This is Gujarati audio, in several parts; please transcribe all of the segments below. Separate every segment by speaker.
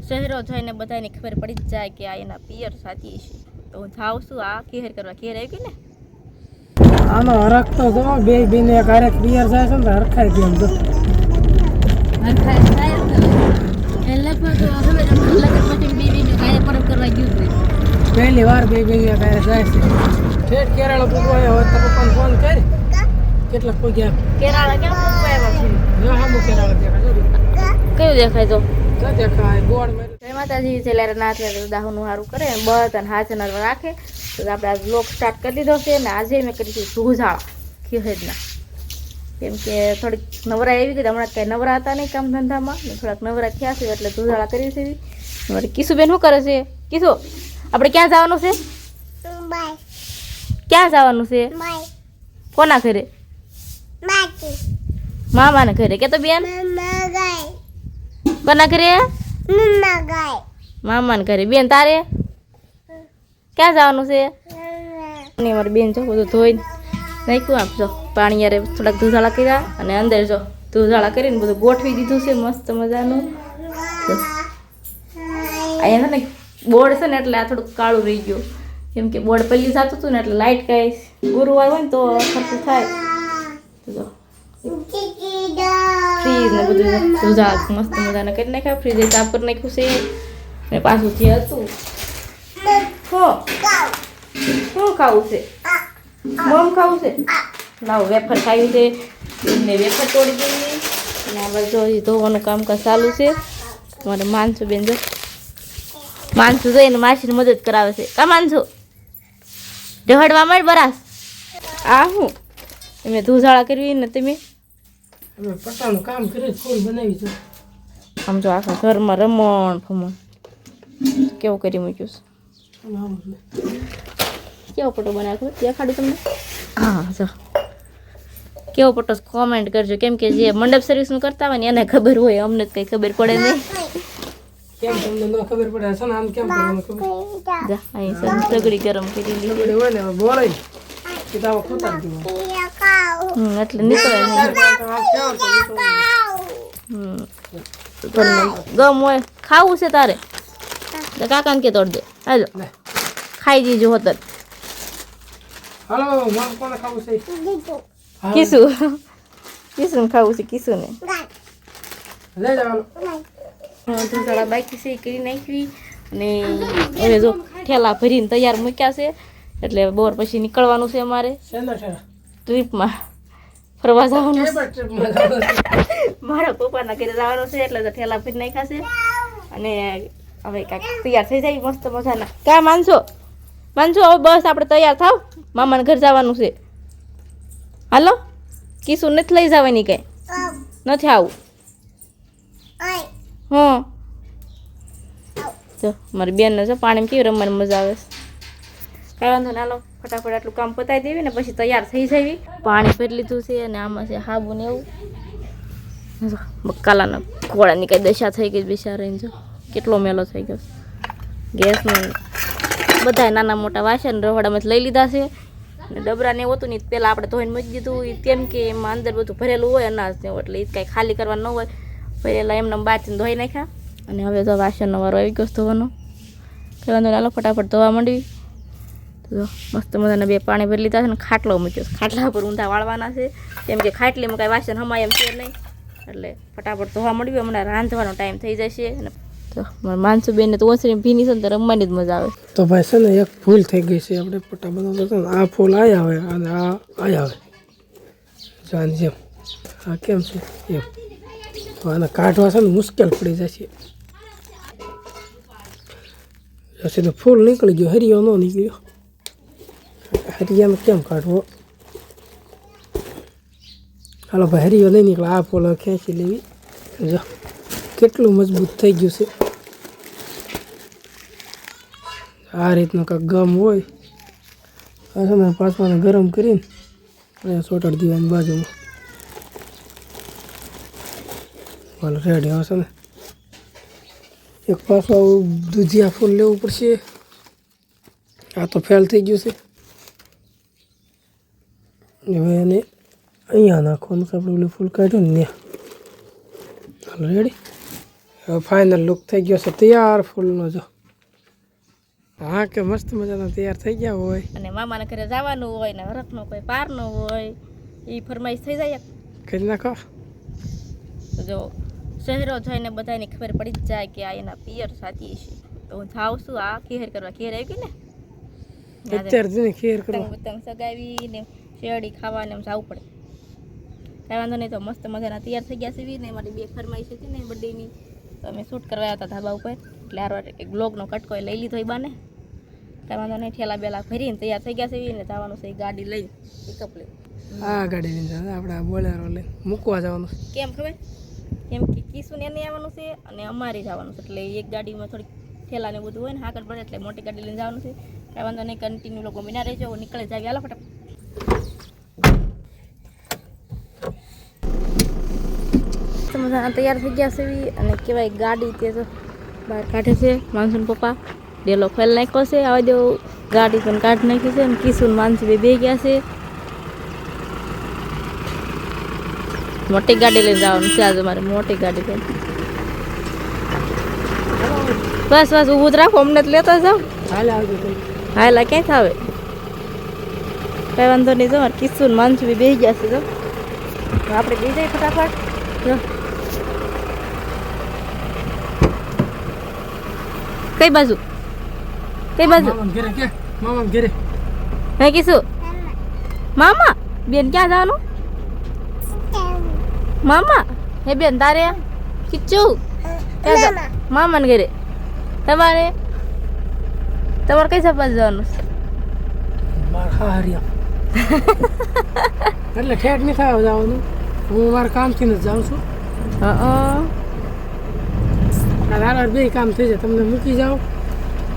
Speaker 1: શહેરો જોઈને બધાને ખબર પડી જ જાય કે આ એના પિયર સાચી છે. તો હું જાઉં છું આ ખેર કરવા. ખેર આવી ગઈ ને
Speaker 2: આનો હરખ તો જો બે બેને એક હારે પિયર જાય છે ને હરખાય ગયો એમ તો
Speaker 1: હરખાય થાય ને એ લગભગ હવે લગન પછી બે બેને કાય પરબ કરવા ગયું છે.
Speaker 2: પહેલી વાર બે બેને એક હારે જાય છે. ઠેઠ કેરાળા પૂગવાય હોય તો પપ્પાને ફોન કરી કેટલા પૂગ્યા
Speaker 1: કેરાળા કેમ પૂગવાય છે?
Speaker 2: જો હામું કેરાળા દેખાય
Speaker 1: કયું દેખાય તો
Speaker 2: દેખાય ગોળ
Speaker 1: જય માતાજી. છેલ્લે નાથ દાહોનું સારું કરે બસ અને હાથ નર રાખે તો આપણે આ બ્લોગ સ્ટાર્ટ કરી દીધો છે. ને આજે મેં કરીશું ધૂજાળા ખીહેડના, કેમ કે થોડીક નવરા આવી ગઈ. હમણાં કંઈ નવરા હતા નહીં કામ ધંધામાં ને થોડાક નવરા થયા છે એટલે ધૂજાળા કરી છે. અમારે કિશુબેન શું કરે છે? કિશુ આપણે ક્યાં જવાનું છે? ક્યાં જવાનું છે? કોના ઘરે? મામાના ઘરે. કે તો બેન કોના ઘરે? મામાના ઘરે. બેન તારે ક્યાં જવાનું છે? અમારી બેન જો બધું ધોઈ નાખ્યું. આપજો પાણી યારે થોડાક ધૂજાળા કર્યા અને અંદર જો ધૂજાળા કરીને બધું ગોઠવી દીધું છે મસ્ત મજાનું. અહીંયા છે ને બોર્ડ છે ને એટલે આ થોડુંક કાળું રહી ગયું, કેમ કે બોર્ડ પહેલી જતું હતું ને એટલે લાઇટ કાંઈ ગુરુવાર હોય ને તો ખર્ચું થાય. ફ્રીજ ને બધું ધૂજાળા મસ્ત મજાને કરી નાખ્યા. ફ્રીજ સાફ કરી નાખ્યું છે ને પાછું જે હતું શું ખાવું છે? મમ ખાવું છે? લાવો વેફર ખાવી છે ને વેફર તોડી દીધી. અને આપણે જો ધોવાનું કામકાજ ચાલુ છે. તમારે માનસુ બેન જો માનસુ જોઈને માસીને મદદ કરાવે છે. કા માનસુ ઢહડવા માંડ બરાસ. આ હું તમે ધૂજાળા કરવી ને તમે
Speaker 2: પટ્ટાનું કામ કરી ફૂલ બનાવી છે.
Speaker 1: આમ જો આખા ઘરમાં રમણ ફમણ કેવું કરી મૂક્યું છે. કેવો ફોટો બનાવ્યો દેખાડું તમને? હા જો કેવો ફોટો કોમેન્ટ કરજો, કેમ કે જે મંડપ સર્વિસનું કરતા હોય ને એને ખબર હોય, અમને જ કંઈ ખબર પડે નહીં.
Speaker 2: કેમ તમને ન ખબર પડે છે ને આમ કેમ પડે?
Speaker 1: જા અહીં સગડી ગરમ કરી લીધી
Speaker 2: હોય ને બોલે કે તાવ ખોટા દીવો
Speaker 1: એટલે નીકળે નહીં. ગમ હોય ખાવું છે તારે તો કાકાને કે તોડ દે. હાલો ખાઈ દીજો હોતર.
Speaker 2: હાલો માર કોને ખાવું છે?
Speaker 1: કિસુ કિસુને ખાવું છે. કિસુને
Speaker 2: લઈ જવાનું.
Speaker 1: ધૂસાળા બાકી છે કરી નાખવી અને હવે જો ઠેલા ભરીને તૈયાર મૂક્યા છે એટલે બોર પછી નીકળવાનું છે અમારે ટ્રીપમાં ફરવા જવાનું. મારા પપ્પાના ઘરે જવાનું છે એટલે તો ઠેલા ભરી નાખ્યા છે અને હવે કાંઈક તૈયાર થઈ જાય મસ્ત મજાના. ક્યાં માનશો હવે બસ આપણે તૈયાર થાવ, મામાના ઘર જવાનું છે. હાલો કિશુ નથી લઈ જવાની કંઈ નથી આવું. હા જો મારી બેનને જો પાણીમાં કેવી રમવાની મજા આવે છે. કાંઈ વાંધો ને હાલો ફટાફટ આટલું કામ પતાવી દેવી ને પછી તૈયાર થઈ જવી. પાણી ભરી લીધું છે અને આમાં છે હાબુ ને એવું. બકાલાના ઘોડાની કઈ દશા થઈ ગઈ બિચારાને, જો કેટલો મેલો થઈ ગયો. ગેસનો બધા નાના મોટા વાસણ રવાડામાંથી લઈ લીધા છે ને ડબરાને એવું હતું ને પહેલાં આપણે ધોઈને મૂકી દીધું, કેમ કે એમાં અંદર બધું ભરેલું હોય અનાજ ને એટલે એ કાંઈ ખાલી કરવાનું ન હોય. પહેલાં એમને બાચીને ધોઈ નાખ્યા અને હવે તો વાસણનો વારો આવી ગયો ધોવાનો. કંઈ વાંધો ચાલો ફટાફટ ધોવા માંડવી. તો મસ્ત મજાના બે પાણી ભરી લીધા છે ને ખાટલો મૂક્યો. ખાટલા પર ઊંધા વાળવાના છે, કેમ કે ખાટલીમાં કાંઈ વાસણ હમાય એમ છે નહીં એટલે ફટાફટ ધોવા માંડવી. હમણાં રાંધવાનો ટાઈમ થઈ જશે. તો મારા માનસુબેનને તો ઓસરી ભીની છે ને તો રમવાની જ મજા આવે.
Speaker 2: તો ભાઈ છે ને એક ફૂલ થઈ ગઈ છે. આપણે પટ્ટા બનાવતા હતા ને આ ફૂલ આયા આવે અને આ આયા આવે જાન જેમ આ કેમ છે એમ. તો આને કાઢવા છે ને મુશ્કેલ પડી જશે. પછી તો ફૂલ નીકળી ગયો, હરિયો ન નીકળ્યો. હરિયાને કેમ કાઢવો? હાલો ભાઈ હરિયો નહીં નીકળે. આ ફૂલ ખેંચી લેવી. જો કેટલું મજબૂત થઈ ગયું છે. આ રીતનું કાંઈક ગમ હોય આ પાછવાને ગરમ કરીને અહીંયા ચોટાડી દેવાની બાજુમાં. હાલો રેડી આવશે ને. એક પાછું આવું દૂધિયા ફૂલ લેવું પડશે. આ તો ફેલ થઈ ગયું છે. હવે એને અહીંયા નાખવાનું છે. આપણે ઓલું ફૂલ કાઢ્યું ને ત્યાં. હાલો રેડી. હવે ફાઇનલ લુક થઈ ગયો છે તૈયાર ફૂલનો જો હા કે મસ્ત મજાના તૈયાર થઈ ગયા હોય
Speaker 1: અને મામાના ઘરે જવાનું હોય ને હરખનો કોઈ પારનો હોય એ ફરમાઈશ થઈ જાય
Speaker 2: કરી નાખો
Speaker 1: તો જો શહેરો જોઈને બધાને ખબર પડી જ જાય કે આ એના પિયર સાથી છે તો હું જાઉં છું આ ખેર કરવા ખેર આવી ગઈ ને
Speaker 2: અત્યારે જઈને ખેર કરો
Speaker 1: પતંગ પતંગ સગાવીને શેરડી ખાવાને એમ જવું પડે કાંઈ વાંધો નહીં તો મસ્ત મજાના તૈયાર થઈ ગયા છે ને મારી બે ફરમાઈશ હતી ને બર્થડેની તો અમે શૂટ કરવા આવ્યા હતા ધાબા ઉપર એટલે આ એક બ્લોગનો કટકો લઈ લીધો એ બાને કાંઈ વાંધો નહીં ઠેલા બેલા ભરીને તૈયાર થઈ ગયા છે ને જવાનું છે ગાડી લઈ પિકઅપ લઈ
Speaker 2: આ ગાડી લઈને આપણે બોલેરો લઈને મૂકવા જવાનું
Speaker 1: કેમ ખબર કેમ કે કિશુને એને આવવાનું છે અને અમારે જવાનું છે એટલે એક ગાડીમાં થોડીક ઠેલા ને બધું હોય ને હાકર પડે એટલે મોટી ગાડી લઈને જવાનું છે કાંઈ વાંધો નહીં કન્ટિન્યુ લોકો બિના રહેજો નીકળે જાવી હાલો ફટાફટ મજા તૈયાર થઈ ગયા છે અને કહેવાય ગાડી તે તો બહાર કાઢે છે માનસુન પપ્પા ડેલો ફેલ નાખ્યો છે આવા દેવું ગાડી પણ કાઢી નાખી છે અને કિશુન માનસુ બે ગયા છે મોટી ગાડી લઈને જવાનું છે આજે મારે મોટી ગાડી લઈને બસ બસ ઊભું જ રાખો અમને જ લેતા જાઓ
Speaker 2: હાલે આવજો
Speaker 1: હાલા ક્યાંય થાવે કઈ વાંધો નહીં જો મારે કિશુન માનસુ બે ગયા છે જો આપણે બે જઈએ ફટાફટ જો કઈ બાજુ
Speaker 2: મામા ઘરે
Speaker 1: હે કિશુ મામા બેન ક્યાં જવાનું મામા હે બેન તારે કિચ્ચુ મામા ને ઘરે તમારે કઈ સપા જવાનું
Speaker 2: એટલે ઠેઠ નહીં થાય જવાનું હું મારા કામથી જ જાઉં છું બે કામ થઈ જાય તમને મૂકી જાઓ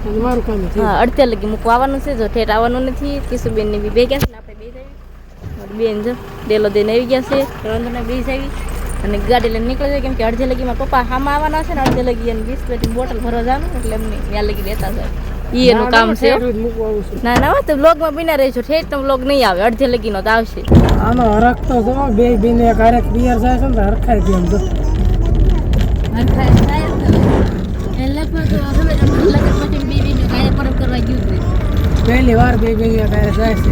Speaker 2: અને મારું કામ થઈ
Speaker 1: હા અડધે લગી મૂકવા આવવાનું છે જો ઠેઠ આવવાનું નથી કિશુબેન ને બી બે ગયા છે ને આપણે બે જઈએ બેન જો ડેલો દઈને આવી ગયા છે રંધને બે આવી અને ગાડી લઈને નીકળી જાય કેમ કે અડધે લગી મારા પપ્પા હામાં આવવાના છે ને અડધે લગી એને 20 લીટરની બોટલ ભરવા જવાનું એટલે એમને ત્યાં લગી લેતા જાય ઈ એનું કામ છે ના ના તો વ્લોગમાં બિના રહીશું ઠેઠ તો વ્લોગ નહીં આવે અડધે લગીનો તો આવશે
Speaker 2: આનો હરખ તો જો બે બેને ક્યારેક પિયર જાય છે ને હરખાઈ ગયો તો
Speaker 1: હરખાઈ થાય એ લગભગ હવે લગન પછી બે બેનો કાય પરમ કરવા ગયું છે
Speaker 2: પહેલી વાર બે બેને ક્યારે જાય છે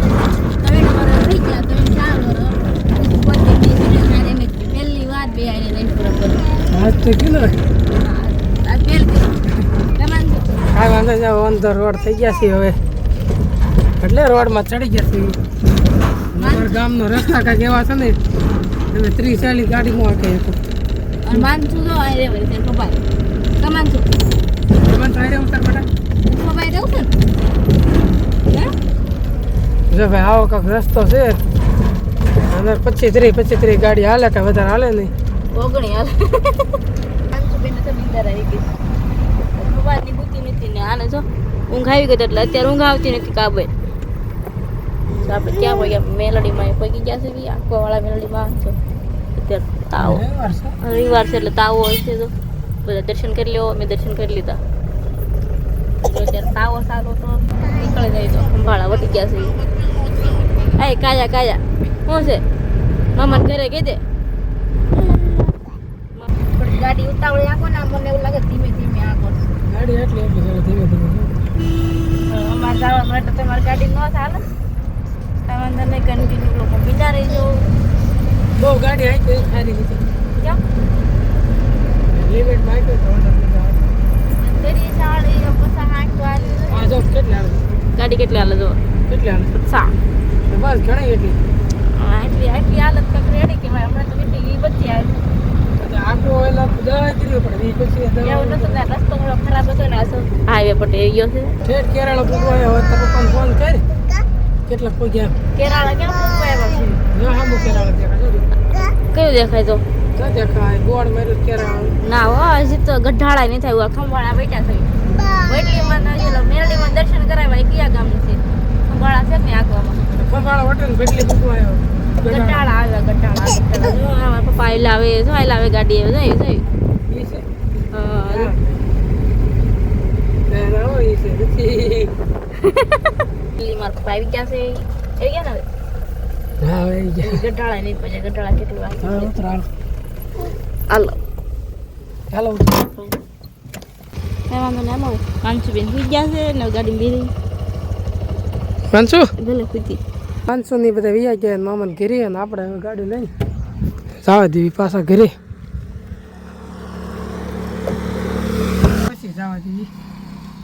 Speaker 1: તમે વર થઈ ગયા તો 4 વર પહેલી વાર બે આને નહીં પરમ કરો
Speaker 2: આજ તો કીધું
Speaker 1: આ પહેલ
Speaker 2: કાંઈ વાંધો જાવ ઓન ધ રોડ થઈ ગયા છે હવે એટલે રોડમાં ચડી ગયા છે અમારા ગામનો રસ્તા કાંઈક એવા છે ને તમે 30-40 ગાડીમાં આકે હતો
Speaker 1: અને માનસું જો આ રે વળી પપ્પા કમાનસું
Speaker 2: તમે ટ્રાય ઉતર બેટા
Speaker 1: પપ્પા રહું છે હે
Speaker 2: જો ભાઈ આવો કાંક રસ્તો છે અને 25-30 ગાડી હાલે કાંઈ વધારે હાલે નહીં
Speaker 1: ઓગણી હાલ માનસું બેન તો બિંદર આવી ગઈ પપ્પાની બુદ્ધિ નથી ને આને જો ઊંઘ આવી ગઈ એટલે અત્યારે ઊંઘ આવતી નથી કાબે તો આપણે ક્યાં પગ્યા મેલડીમાં પગી ગયા છે બી આંખવાળા મેલડીમાં છો અત્યારે તાવ રવિવાર છે એટલે તાવો હોય છે તો બધા દર્શન કરી લેવો મેં દર્શન કરી લીધા અત્યારે તાવો સારો તો નીકળી જાય તો ખંભાળા વટી ગયા છે એ કાયા શું છે મામાને ઘરે કહી દે ગાડી ઉતાવળી આંખો ને મને એવું લાગે ધીમે ધીમે આંખો
Speaker 2: ગાડી એટલી ધીમે ધીમે
Speaker 1: અમારે જવા માટે તમારી ગાડી ન ચાલે વાંધો નહીં કન્ટિન્યુ લોકો બીજા રહી જાઓ
Speaker 2: બહુ ગાડી આવી ગઈ સારી રીતે
Speaker 1: કેમ
Speaker 2: લિમિટમાં આવી ગઈ
Speaker 1: તેરી સાડી પસા હાંક વાળી
Speaker 2: આ જો કેટલી હાલે
Speaker 1: ગાડી કેટલી હાલે જો
Speaker 2: કેટલી હાલે
Speaker 1: સા
Speaker 2: બસ ઘણી એટલી
Speaker 1: આટલી હાલત કંઈક રેડી કે હમણાં તો કેટલી બધી આવી
Speaker 2: આખો એલા દવા કર્યો પણ એ પછી
Speaker 1: એવું નતું ને રસ્તો થોડો ખરાબ હતો ને હાઈવે પર ગયો છે
Speaker 2: ઠેઠ કેરાળા પૂગવાયો હોય તો પપ્પાને ફોન કરી કેટલા પૂગ્યા
Speaker 1: કેરાળા કેમ પૂછવા છે
Speaker 2: ના હામું કેરાળા દેખાય
Speaker 1: કયું દેખાય તો
Speaker 2: ક્યાં દેખાય બોર્ડ માર્યું કેરાળા
Speaker 1: ના હો હજી તો ગઢાળા નહીં થાય ખંભાળા બેઠા છે વૈટલીમાં મેરડીમાં દર્શન કરાવ્યા કયા ગામનું છે ખંભાળા છે ને આગવામાં
Speaker 2: ખંભાળા વટન ભેટલી પૂગવાયો
Speaker 1: ગઢાળા આવ્યા ગઢાળા જો મારા પપ્પા આવે જો આવે ગાડી આવે જોઈ જોઈ
Speaker 2: ઈ છે
Speaker 1: હા
Speaker 2: ના હો ઈ છે નથી
Speaker 1: મારા પપ્પા આવી ગયા છે આવી ગયા ને
Speaker 2: હા આવી ગયા
Speaker 1: ગઢાળા નહીં પછી ગઢાળા કેટલું
Speaker 2: હા ઉતરાળ
Speaker 1: હાલો
Speaker 2: હાલો
Speaker 1: કઈ વાંધો નહીં આવો કાંચુબેન સુઈ ગયા છે ને ગાડી બેરી
Speaker 2: પાંચસો
Speaker 1: ભલે ખુદી
Speaker 2: 500 ની બધા વિયા ગયા મામાને ઘરે અને આપણે હવે ગાડી લઈને જવા દેવી પાછા ઘરે પછી જવા દેવી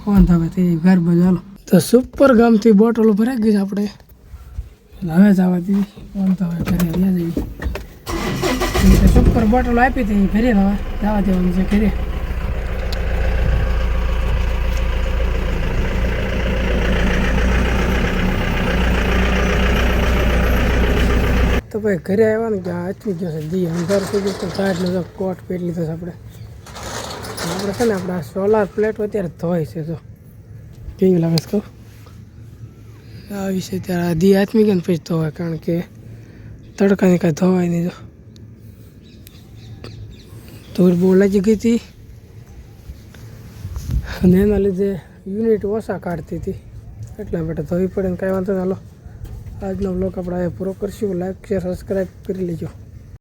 Speaker 2: ફોન થવા થઈ ઘર બાજુ હાલો તો સુપર ગામથી બોટલો ભરાઈ ગઈ છે આપણે હવે જવા દેવી ફોન થવા ઘરે વ્યા જવી સુપર બોટલો આપી હતી ઘરે હવે જવા દેવાનું છે ઘરે તો ભાઈ ઘરે આવ્યા ને કે આટલી ગયો છે દી અંધાર સુધી તો ચાર્જનો કોટ પેટ લીધો છે આપણે છે ને આપણે સોલાર પ્લેટ અત્યારે ધોય છે જો કેવી લાગે છે કહું આવી છે ત્યારે દી આથમી ગયા ને પછી ધોવાય કારણ કે તડકાની કાંઈ ધોવાય નહીં જો ધૂળ બહુ લાગી ગઈ હતી અને એના લીધે યુનિટ ઓછા કાઢતી હતી એટલા માટે ધોવી પડે ને કાંઈ વાંધો ના હાલો આજનો બ્લોગ આપણે પૂરો કરશું લાઈક શેર સબસ્ક્રાઈબ કરી લેજો